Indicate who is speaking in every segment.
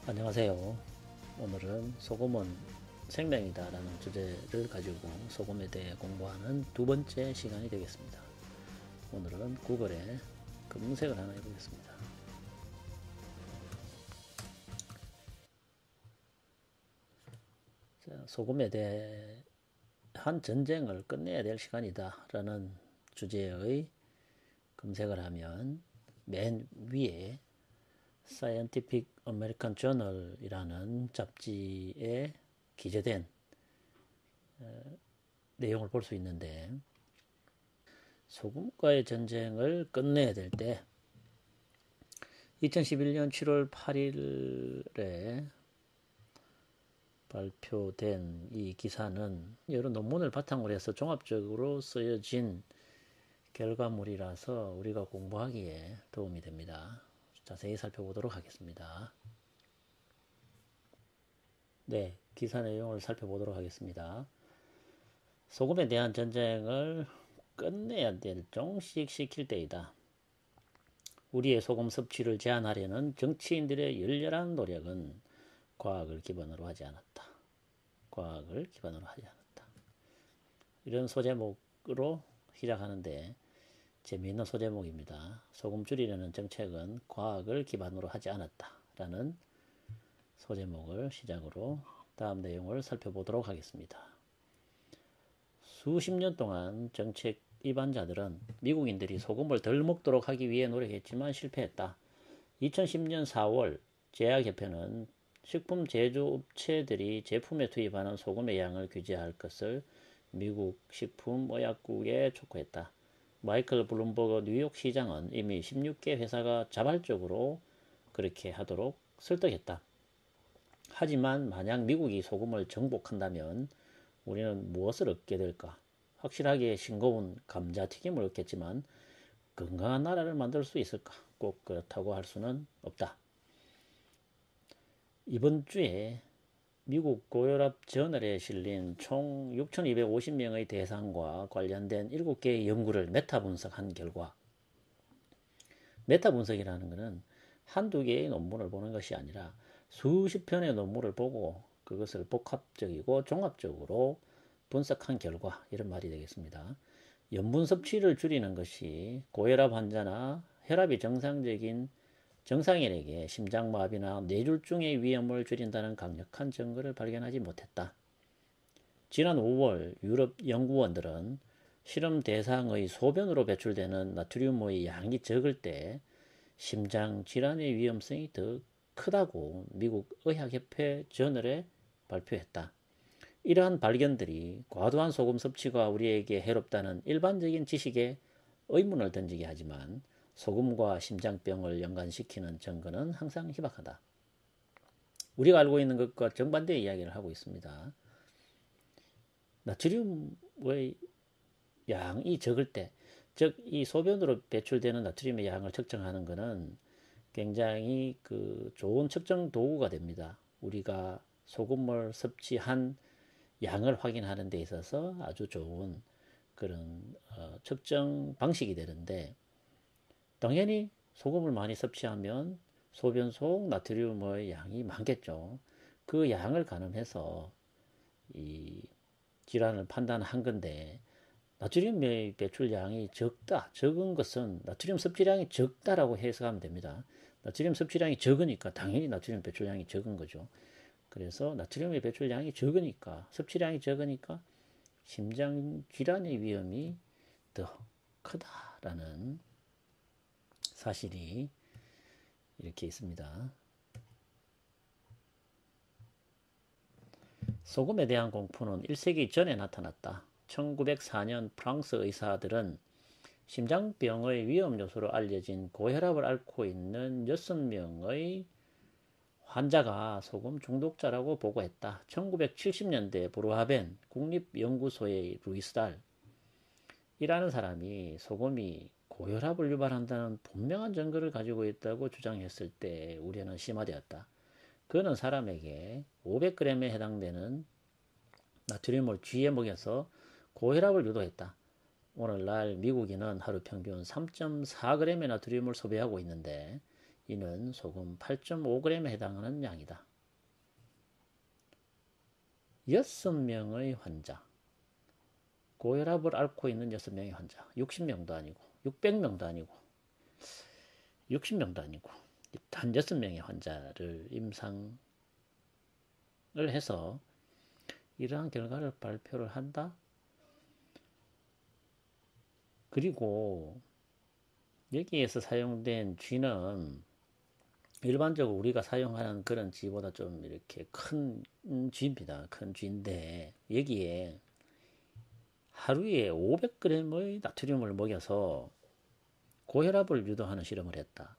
Speaker 1: 안녕하세요. 오늘은 소금은 생명이다 라는 주제를 가지고 소금에 대해 공부하는 두 번째 시간이 되겠습니다. 오늘은 구글에 검색을 하나 해보겠습니다. 자, 소금에 대한 전쟁을 끝내야 될 시간이다 라는 주제의 검색을 하면 맨 위에 Scientific American Journal이라는 잡지에 기재된 내용을 볼 수 있는데, 소금과의 전쟁을 끝내야 될 때 2011년 7월 8일에 발표된 이 기사는 여러 논문을 바탕으로 해서 종합적으로 쓰여진 결과물이라서 우리가 공부하기에 도움이 됩니다. 자세히 살펴보도록 하겠습니다. 네, 기사 내용을 살펴보도록 하겠습니다. 소금에 대한 전쟁을 끝내야 될, 종식시킬 때이다. 우리의 소금 섭취를 제한하려는 정치인들의 열렬한 노력은 과학을 기반으로 하지 않았다. 이런 소제목으로 시작하는데 재미있는 소제목입니다. 소금 줄이려는 정책은 과학을 기반으로 하지 않았다 라는 소제목을 시작으로 다음 내용을 살펴보도록 하겠습니다. 수십 년 동안 정책 입안자들은 미국인들이 소금을 덜 먹도록 하기 위해 노력했지만 실패했다. 2010년 4월 제약협회는 식품 제조업체들이 제품에 투입하는 소금의 양을 규제할 것을 미국 식품의약국에 촉구했다. 마이클 블룸버그 뉴욕 시장은 이미 16개 회사가 자발적으로 그렇게 하도록 설득했다. 하지만 만약 미국이 소금을 정복한다면 우리는 무엇을 얻게 될까? 확실하게 싱거운 감자튀김을 얻겠지만 건강한 나라를 만들 수 있을까? 꼭 그렇다고 할 수는 없다. 이번 주에 미국 고혈압 저널에 실린 총 6,250명의 대상과 관련된 7개의 연구를 메타 분석한 결과, 메타 분석이라는 것은 한두 개의 논문을 보는 것이 아니라 수십 편의 논문을 보고 그것을 복합적이고 종합적으로 분석한 결과, 이런 말이 되겠습니다. 염분 섭취를 줄이는 것이 고혈압 환자나 혈압이 정상인에게 심장마비나 뇌졸중의 위험을 줄인다는 강력한 증거를 발견하지 못했다. 지난 5월 유럽 연구원들은 실험 대상의 소변으로 배출되는 나트륨의 양이 적을 때 심장 질환의 위험성이 더 크다고 미국 의학협회 저널에 발표했다. 이러한 발견들이 과도한 소금 섭취가 우리에게 해롭다는 일반적인 지식에 의문을 던지게 하지만 소금과 심장병을 연관시키는 증거는 항상 희박하다. 우리가 알고 있는 것과 정반대의 이야기를 하고 있습니다. 나트륨의 양이 적을 때, 즉 이 소변으로 배출되는 나트륨의 양을 측정하는 것은 굉장히 좋은 측정 도구가 됩니다. 우리가 소금을 섭취한 양을 확인하는 데 있어서 아주 좋은 그런 측정 방식이 되는데, 당연히 소금을 많이 섭취하면 소변 속 나트륨의 양이 많겠죠. 그 양을 가늠해서 이 질환을 판단한 건데, 나트륨의 배출량이 적은 것은 나트륨 섭취량이 적다라고 해석하면 됩니다. 나트륨 섭취량이 적으니까 당연히 나트륨 배출량이 적은 거죠. 그래서 나트륨의 배출량이 적으니까, 섭취량이 적으니까 심장 질환의 위험이 더 크다라는 사실이 이렇게 있습니다. 소금에 대한 공포는 1세기 전에 나타났다. 1904년 프랑스 의사들은 심장병의 위험 요소로 알려진 고혈압을 앓고 있는 6명의 환자가 소금 중독자라고 보고했다. 1970년대 브루하벤 국립연구소의 루이스달이라는 사람이 소금이 고혈압을 유발한다는 분명한 증거를 가지고 있다고 주장했을 때 우려는 심화되었다. 그는 사람에게 500g에 해당되는 나트륨을 쥐에 먹여서 고혈압을 유도했다. 오늘날 미국인은 하루 평균 3.4g의 나트륨을 소비하고 있는데 이는 소금 8.5g에 해당하는 양이다. 6명의 환자, 고혈압을 앓고 있는 6명의 환자, 60명도 아니고 600명도 아니고 60명도 아니고 단 6명의 환자를 임상을 해서 이러한 결과를 발표를 한다. 그리고 여기에서 사용된 쥐는 일반적으로 우리가 사용하는 그런 쥐보다 좀 이렇게 큰 쥐입니다. 큰 쥐인데 여기에 하루에 500g의 나트륨을 먹여서 고혈압을 유도하는 실험을 했다.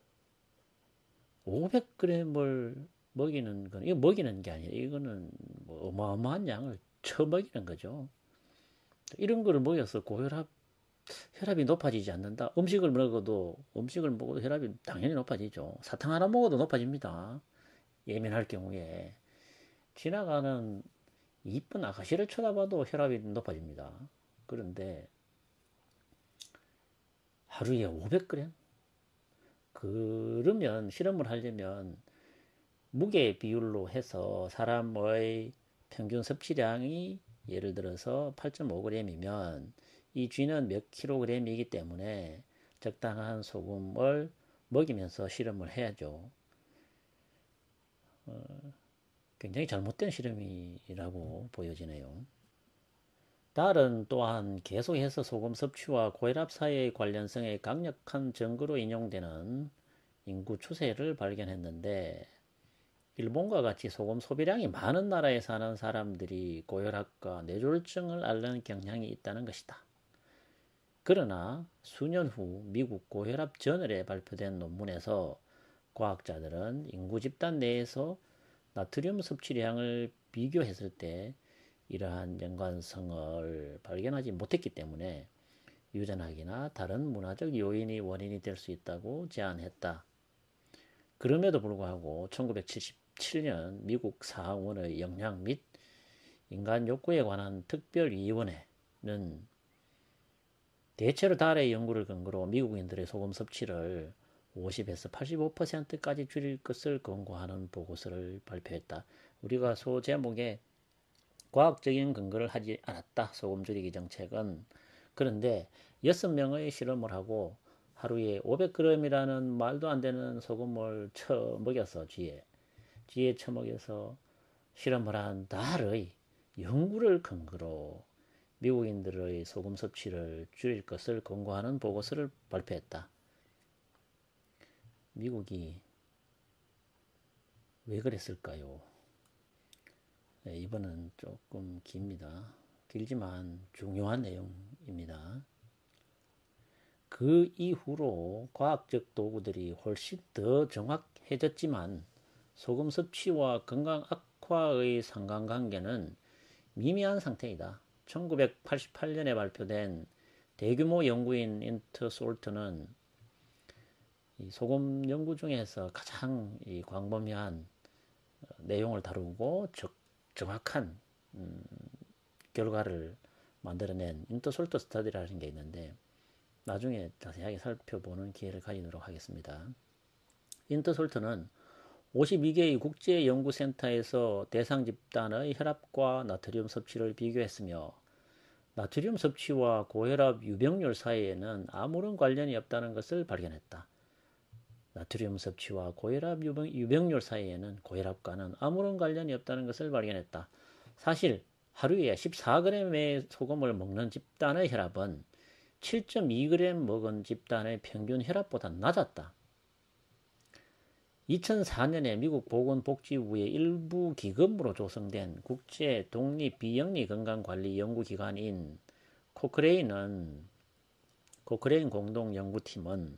Speaker 1: 500g을 먹이는 건, 이거 먹이는 게 아니라 이거는 뭐 어마어마한 양을 처먹이는 거죠. 이런 거를 먹여서 혈압이 높아지지 않는다. 음식을 먹어도 혈압이 당연히 높아지죠. 사탕 하나 먹어도 높아집니다. 예민할 경우에. 지나가는 이쁜 아가씨를 쳐다봐도 혈압이 높아집니다. 그런데 하루에 500g? 그러면 실험을 하려면 무게 비율로 해서 사람의 평균 섭취량이 예를 들어서 8.5g이면 이 쥐는 몇 킬로그램이기 때문에 적당한 소금을 먹이면서 실험을 해야죠. 굉장히 잘못된 실험이라고 보여지네요. 달은 또한 계속해서 소금 섭취와 고혈압 사이의 관련성에 강력한 증거로 인용되는 인구 추세를 발견했는데 일본과 같이 소금 소비량이 많은 나라에 사는 사람들이 고혈압과 뇌졸중을 앓는 경향이 있다는 것이다. 그러나 수년 후 미국 고혈압 저널에 발표된 논문에서 과학자들은 인구 집단 내에서 나트륨 섭취량을 비교했을 때 이러한 연관성을 발견하지 못했기 때문에 유전학이나 다른 문화적 요인이 원인이 될 수 있다고 제안했다. 그럼에도 불구하고 1977년 미국 상원의 영양 및 인간 욕구에 관한 특별위원회는 대체로 달의 연구를 근거로 미국인들의 소금 섭취를 50에서 85%까지 줄일 것을 권고하는 보고서를 발표했다. 우리가 소제목에 과학적인 근거를 하지 않았다. 소금 줄이기 정책은. 그런데 6명의 실험을 하고 하루에 500g이라는 말도 안 되는 소금을 처먹여서 쥐에 처먹여서 실험을 한 달의 연구를 근거로 미국인들의 소금 섭취를 줄일 것을 권고하는 보고서를 발표했다. 미국이 왜 그랬을까요? 네, 이번은 조금 깁니다. 길지만 중요한 내용입니다. 그 이후로 과학적 도구들이 훨씬 더 정확해졌지만 소금 섭취와 건강 악화의 상관관계는 미미한 상태이다. 1988년에 발표된 대규모 연구인 인터솔트는 소금 연구 중에서 가장 광범위한 내용을 다루고 정확한 결과를 만들어낸 인터솔트 스터디라는 게 있는데 나중에 자세하게 살펴보는 기회를 가지도록 하겠습니다. 인터솔트는 52개의 국제연구센터에서 대상 집단의 혈압과 나트륨 섭취를 비교했으며 나트륨 섭취와 고혈압 유병률 사이에는 아무런 관련이 없다는 것을 발견했다. 나트륨 섭취와 고혈압 유병률 사이에는 고혈압과는 아무런 관련이 없다는 것을 발견했다. 사실 하루에 14g의 소금을 먹는 집단의 혈압은 7.2g 먹은 집단의 평균 혈압보다 낮았다. 2004년에 미국 보건복지부의 일부 기금으로 조성된 국제 독립 비영리 건강관리 연구기관인 코크레인 공동연구팀은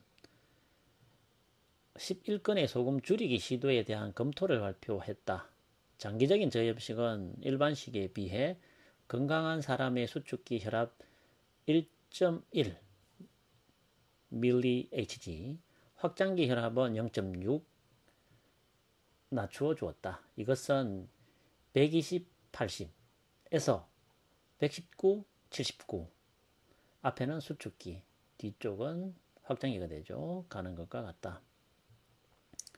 Speaker 1: 11건의 소금 줄이기 시도에 대한 검토를 발표했다. 장기적인 저염식은 일반식에 비해 건강한 사람의 수축기 혈압 1.1 mHg, 확장기 혈압은 0.6 낮추어 주었다. 이것은 120, 80에서 119, 79, 앞에는 수축기, 뒤쪽은 확장기가 되죠. 가는 것과 같다.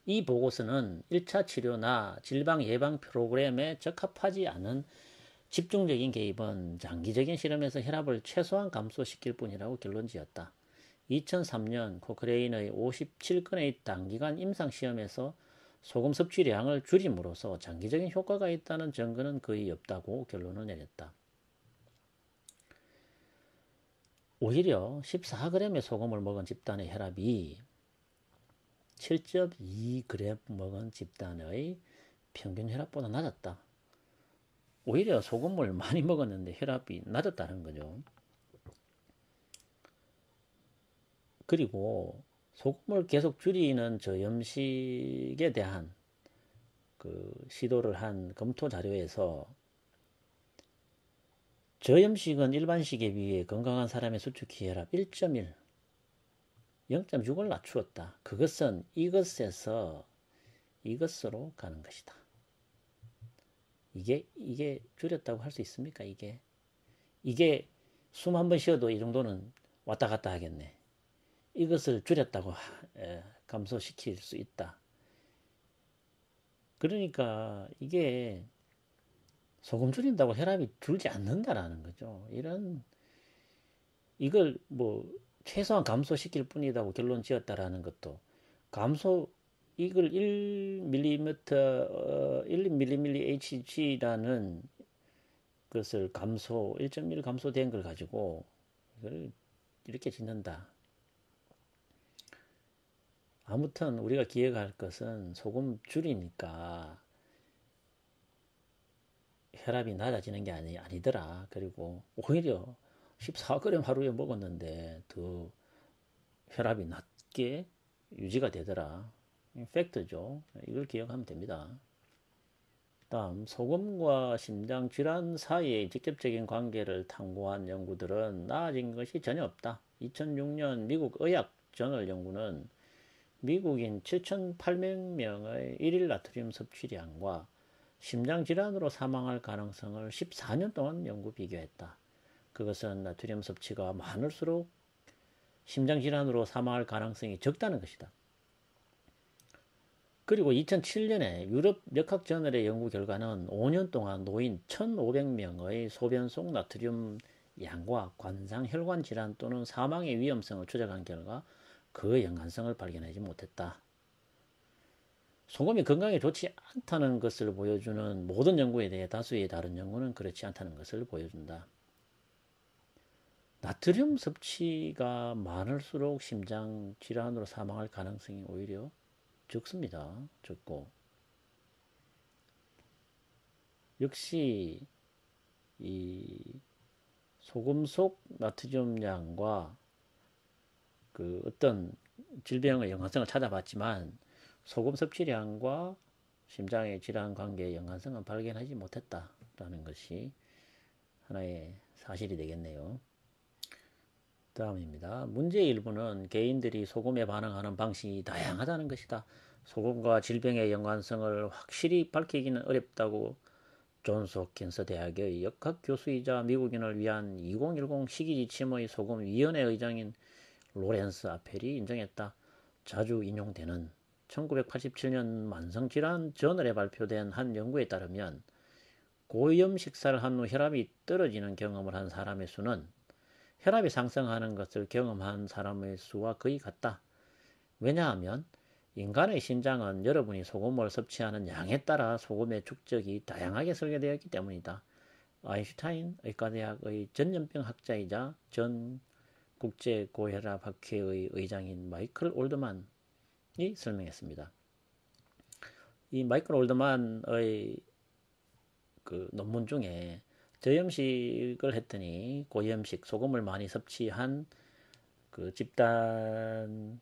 Speaker 1: 이 보고서는 1차 치료나 질병 예방 프로그램에 적합하지 않은 집중적인 개입은 장기적인 실험에서 혈압을 최소한 감소시킬 뿐이라고 결론지었다. 2003년 코크레인의 57건의 단기간 임상시험에서 소금 섭취량을 줄임으로써 장기적인 효과가 있다는 증거는 거의 없다고 결론을 내렸다. 오히려 14g의 소금을 먹은 집단의 혈압이 7.2g 먹은 집단의 평균 혈압보다 낮았다. 오히려 소금을 많이 먹었는데 혈압이 낮았다는 거죠. 그리고 소금을 계속 줄이는 저염식에 대한 그 시도를 한 검토 자료에서 저염식은 일반식에 비해 건강한 사람의 수축기 혈압 1.1, 0.6을 낮추었다. 그것은 이것에서 이것으로 가는 것이다. 이게 줄였다고 할 수 있습니까? 이게 숨 한 번 쉬어도 이 정도는 왔다 갔다 하겠네. 이것을 줄였다고 감소시킬 수 있다. 그러니까 이게 소금 줄인다고 혈압이 줄지 않는다라는 거죠. 이걸 뭐 최소한 감소시킬 뿐이라고 결론 지었다라는 것도 이걸 1mm, 1mmHg라는 것을 1.1 감소된 걸 가지고 이걸 이렇게 짓는다. 아무튼 우리가 기억할 것은 소금 줄이니까 혈압이 낮아지는 게 아니더라. 그리고 오히려 14g 하루에 먹었는데 더 혈압이 낮게 유지가 되더라. 팩트죠. 이걸 기억하면 됩니다. 다음, 소금과 심장 질환 사이의 직접적인 관계를 탐구한 연구들은 나아진 것이 전혀 없다. 2006년 미국 의학 저널 연구는 미국인 7,800명의 1일 나트륨 섭취량과 심장질환으로 사망할 가능성을 14년 동안 연구 비교했다. 그것은 나트륨 섭취가 많을수록 심장질환으로 사망할 가능성이 적다는 것이다. 그리고 2007년에 유럽 역학저널의 연구 결과는 5년 동안 노인 1,500명의 소변 속 나트륨 양과 관상혈관 질환 또는 사망의 위험성을 추적한 결과 그 연관성을 발견하지 못했다. 소금이 건강에 좋지 않다는 것을 보여주는 모든 연구에 대해 다수의 다른 연구는 그렇지 않다는 것을 보여준다. 나트륨 섭취가 많을수록 심장 질환으로 사망할 가능성이 오히려 적습니다. 적고 역시 이 소금 속 나트륨량과 그 어떤 질병의 연관성을 찾아봤지만 소금 섭취량과 심장의 질환 관계의 연관성은 발견하지 못했다라는 것이 하나의 사실이 되겠네요. 다음입니다. 문제 일부는 개인들이 소금에 반응하는 방식이 다양하다는 것이다. 소금과 질병의 연관성을 확실히 밝히기는 어렵다고 존스 홉킨스 대학의 역학 교수이자 미국인을 위한 2010 식이지침의 소금위원회 의장인 로렌스 아펠이 인정했다. 자주 인용되는 1987년 만성질환 저널에 발표된 한 연구에 따르면 고위험 식사를 한 후 혈압이 떨어지는 경험을 한 사람의 수는 혈압이 상승하는 것을 경험한 사람의 수와 거의 같다. 왜냐하면 인간의 심장은 여러분이 소금을 섭취하는 양에 따라 소금의 축적이 다양하게 설계되어 있기 때문이다. 아인슈타인 의과대학의 전염병 학자이자 전 국제고혈압학회의 의장인 마이클 올드만이 설명했습니다. 이 마이클 올드만의 그 논문 중에 저염식을 했더니 고염식 소금을 많이 섭취한 그 집단이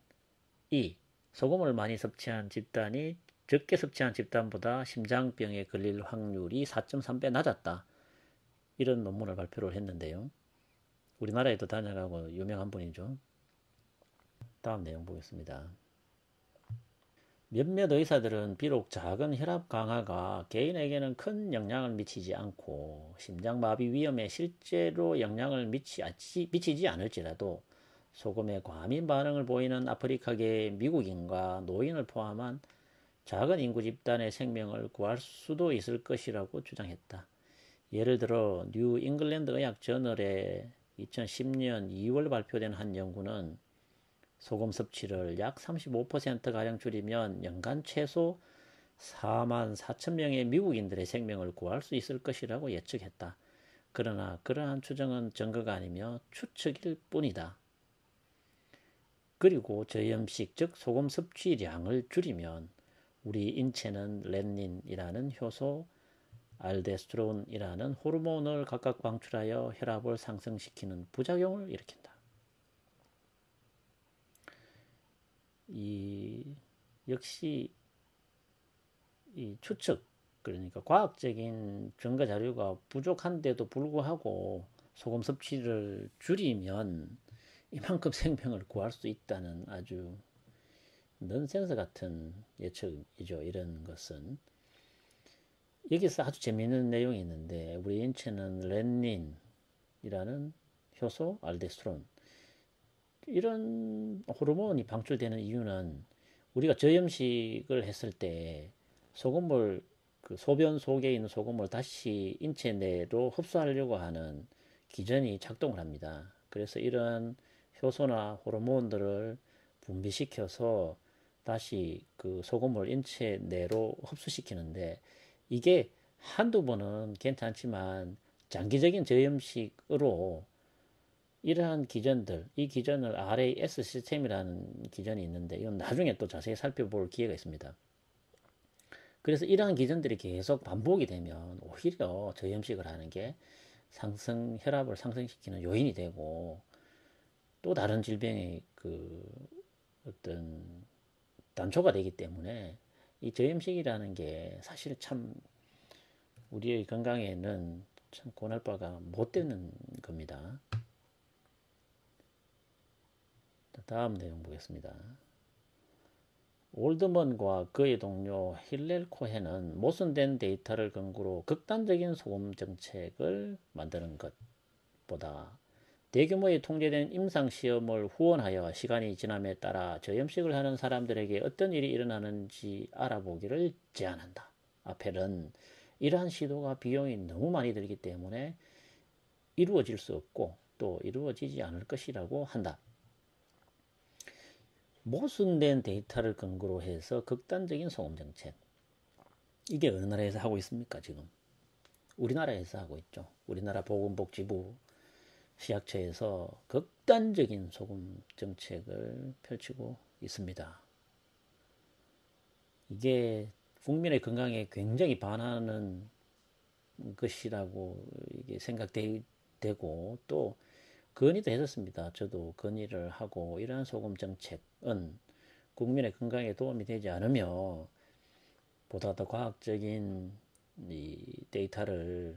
Speaker 1: 소금을 많이 섭취한 집단이 적게 섭취한 집단보다 심장병에 걸릴 확률이 4.3배 낮았다. 이런 논문을 발표를 했는데요. 우리나라에도 다녀가고 유명한 분이죠. 다음 내용 보겠습니다. 몇몇 의사들은 비록 작은 혈압 강화가 개인에게는 큰 영향을 미치지 않고 심장마비 위험에 실제로 영향을 미치지 않을지라도 소금에 과민 반응을 보이는 아프리카계 미국인과 노인을 포함한 작은 인구 집단의 생명을 구할 수도 있을 것이라고 주장했다. 예를 들어 뉴 잉글랜드 의학 저널에 2010년 2월 발표된 한 연구는 소금 섭취를 약 35%가량 줄이면 연간 최소 4만 4천 명의 미국인들의 생명을 구할 수 있을 것이라고 예측했다. 그러나 그러한 추정은 증거가 아니며 추측일 뿐이다. 그리고 저염식 즉 소금 섭취량을 줄이면 우리 인체는 렌닌이라는 효소, 알데스테론이라는 호르몬을 각각 방출하여 혈압을 상승시키는 부작용을 일으킨다. 역시 이 추측, 그러니까 과학적인 증거 자료가 부족한데도 불구하고 소금 섭취를 줄이면 이만큼 생명을 구할 수 있다는 아주 넌센스 같은 예측이죠. 이런 것은. 여기서 아주 재미있는 내용이 있는데 우리 인체는 렌닌이라는 효소, 알데스테론 이런 호르몬이 방출되는 이유는 우리가 저염식을 했을 때 소금을 그 소변 속에 있는 소금을 다시 인체 내로 흡수하려고 하는 기전이 작동을 합니다. 그래서 이런 효소나 호르몬들을 분비시켜서 다시 그 소금을 인체 내로 흡수시키는데 이게 한두 번은 괜찮지만 장기적인 저염식으로 이러한 기전들, 이 기전을 RAS 시스템이라는 기전이 있는데 이건 나중에 또 자세히 살펴볼 기회가 있습니다. 그래서 이러한 기전들이 계속 반복이 되면 오히려 저염식을 하는 게 혈압을 상승시키는 요인이 되고 또 다른 질병의 그 어떤 단초가 되기 때문에 이 저염식이라는 게 사실 참 우리의 건강에는 참 권할 바가 못 되는 겁니다. 다음 내용 보겠습니다. 올드먼과 그의 동료 힐렐 코헨은 모순된 데이터를 근거로 극단적인 소금 정책을 만드는 것보다 대규모의 통제된 임상시험을 후원하여 시간이 지남에 따라 저염식을 하는 사람들에게 어떤 일이 일어나는지 알아보기를 제안한다. 아펠은 이러한 시도가 비용이 너무 많이 들기 때문에 이루어질 수 없고 또 이루어지지 않을 것이라고 한다. 모순된 데이터를 근거로 해서 극단적인 소금 정책. 이게 어느 나라에서 하고 있습니까, 지금? 우리나라에서 하고 있죠. 우리나라 보건복지부 시약처에서 극단적인 소금 정책을 펼치고 있습니다. 이게 국민의 건강에 굉장히 반하는 것이라고 이게 생각되고 또 건의도 했었습니다. 저도 건의를 하고 이러한 소금 정책은 국민의 건강에 도움이 되지 않으며 보다 더 과학적인 이 데이터를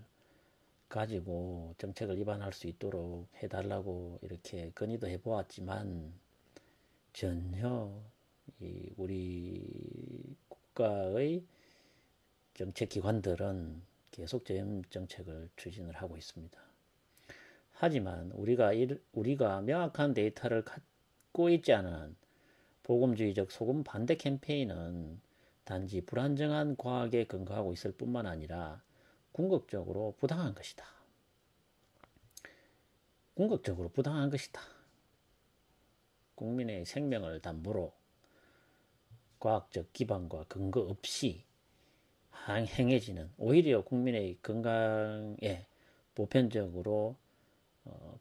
Speaker 1: 가지고 정책을 입안할 수 있도록 해달라고 이렇게 건의도 해보았지만 전혀 우리 국가의 정책기관들은 계속 저염 정책을 추진을 하고 있습니다. 하지만 우리가 명확한 데이터를 갖고 있지 않은 보금주의적 소금 반대 캠페인은 단지 불안정한 과학에 근거하고 있을 뿐만 아니라 궁극적으로 부당한 것이다. 궁극적으로 부당한 것이다. 국민의 생명을 담보로 과학적 기반과 근거 없이 행해지는 오히려 국민의 건강에 보편적으로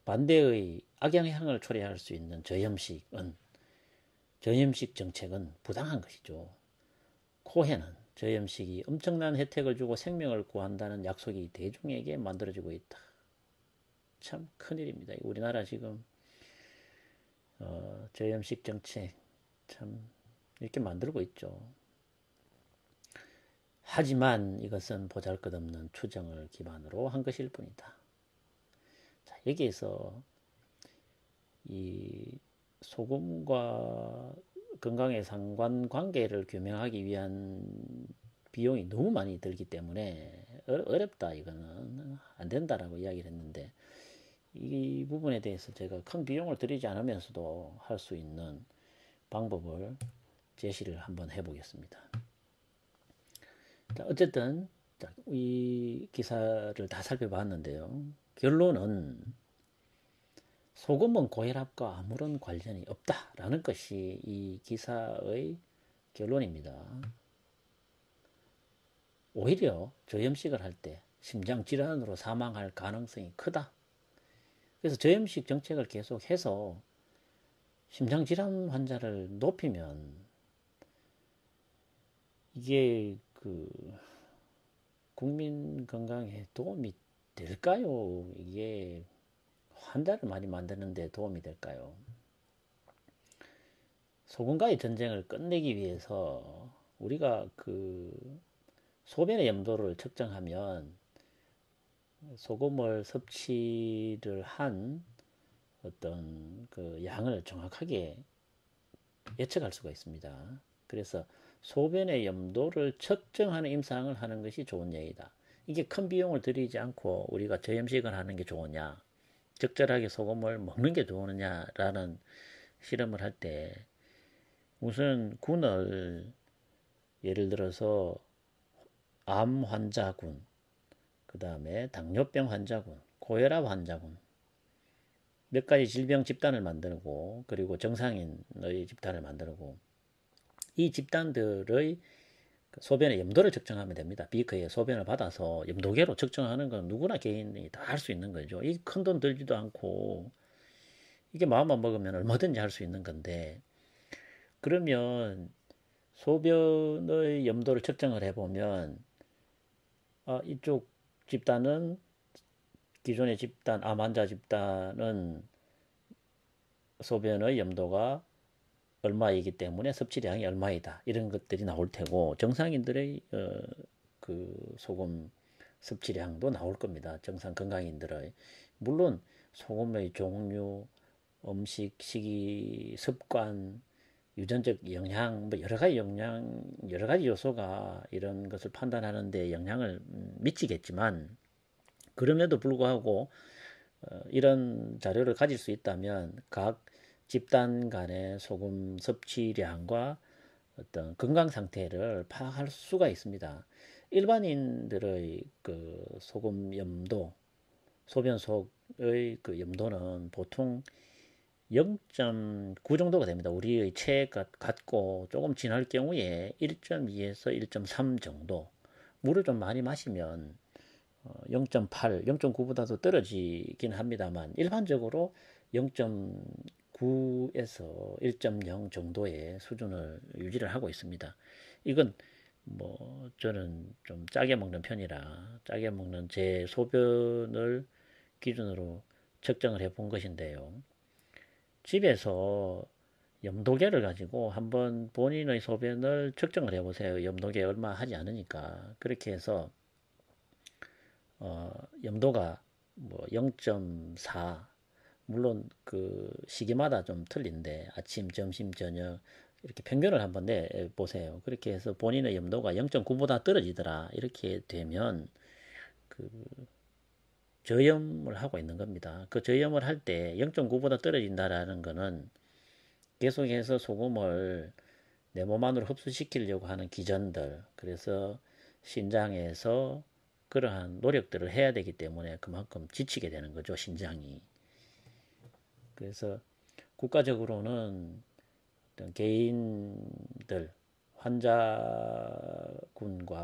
Speaker 1: 반대의 악영향을 초래할 수 있는 저염식 정책은 부당한 것이죠. 코헨은 저염식이 엄청난 혜택을 주고 생명을 구한다는 약속이 대중에게 만들어지고 있다. 참 큰일입니다. 우리나라 지금 저염식 정책 참 이렇게 만들고 있죠. 하지만 이것은 보잘것없는 추정을 기반으로 한 것일 뿐이다. 자, 여기에서 이 소금과 건강의 상관관계를 규명하기 위한 비용이 너무 많이 들기 때문에 어렵다, 이거는 안 된다라고 이야기를 했는데, 이 부분에 대해서 제가 큰 비용을 들이지 않으면서도 할 수 있는 방법을 제시를 한번 해보겠습니다. 자, 어쨌든 이 기사를 다 살펴봤는데요. 결론은 소금은 고혈압과 아무런 관련이 없다라는 것이 이 기사의 결론입니다. 오히려 저염식을 할 때 심장질환으로 사망할 가능성이 크다. 그래서 저염식 정책을 계속해서 심장질환 환자를 높이면 이게 국민 건강에 도움이 될까요? 이게 환자를 많이 만드는데 도움이 될까요? 소금과의 전쟁을 끝내기 위해서 우리가 소변의 염도를 측정하면 소금을 섭취를 한 어떤 양을 정확하게 예측할 수가 있습니다. 그래서 소변의 염도를 측정하는 임상을 하는 것이 좋은 예이다. 이게 큰 비용을 들이지 않고 우리가 저염식을 하는 게 좋으냐, 적절하게 소금을 먹는 게 좋으냐라는 실험을 할 때 우선 군을 예를 들어서 암 환자군, 그 다음에 당뇨병 환자군, 고혈압 환자군 몇 가지 질병 집단을 만들고, 그리고 정상인의 집단을 만들고, 이 집단들의 소변의 염도를 측정하면 됩니다. 비커에 소변을 받아서 염도계로 측정하는 건 누구나 개인이 다 할 수 있는 거죠. 이 큰 돈 들지도 않고 이게 마음만 먹으면 얼마든지 할 수 있는 건데, 그러면 소변의 염도를 측정을 해보면 이쪽 집단은, 기존의 집단, 암 환자 집단은 소변의 염도가 얼마이기 때문에 섭취량이 얼마이다, 이런 것들이 나올 테고, 정상인들의 소금 섭취량도 나올 겁니다. 정상 건강인들의. 물론 소금의 종류, 음식, 식이, 습관, 유전적 영향, 여러 가지 요소가 이런 것을 판단하는데 영향을 미치겠지만, 그럼에도 불구하고 이런 자료를 가질 수 있다면 각 집단 간의 소금 섭취량과 어떤 건강 상태를 파악할 수가 있습니다. 일반인들의 소금 염도, 소변 속의 염도는 보통 0.9 정도가 됩니다. 우리의 체액 같고 조금 진할 경우에 1.2에서 1.3 정도. 물을 좀 많이 마시면 0.8, 0.9보다도 떨어지긴 합니다만, 일반적으로 0.9에서 1.0 정도의 수준을 유지를 하고 있습니다. 이건 저는 좀 짜게 먹는 편이라 짜게 먹는 제 소변을 기준으로 측정을 해본 것인데요. 집에서 염도계를 가지고 한번 본인의 소변을 측정을 해보세요. 염도계 얼마 하지 않으니까. 그렇게 해서 염도가 0.4, 물론 시기마다 좀 틀린데 아침, 점심, 저녁 이렇게 평균을 한번 내보세요. 그렇게 해서 본인의 염도가 0.9보다 떨어지더라, 이렇게 되면 저염을 하고 있는 겁니다. 그 저염을 할 때 0.9보다 떨어진다라는 거는 계속해서 소금을 내 몸 안으로 흡수시키려고 하는 기전들, 그래서 신장에서 그러한 노력들을 해야 되기 때문에 그만큼 지치게 되는 거죠, 신장이. 그래서 국가적으로는 어떤 개인들, 환자군과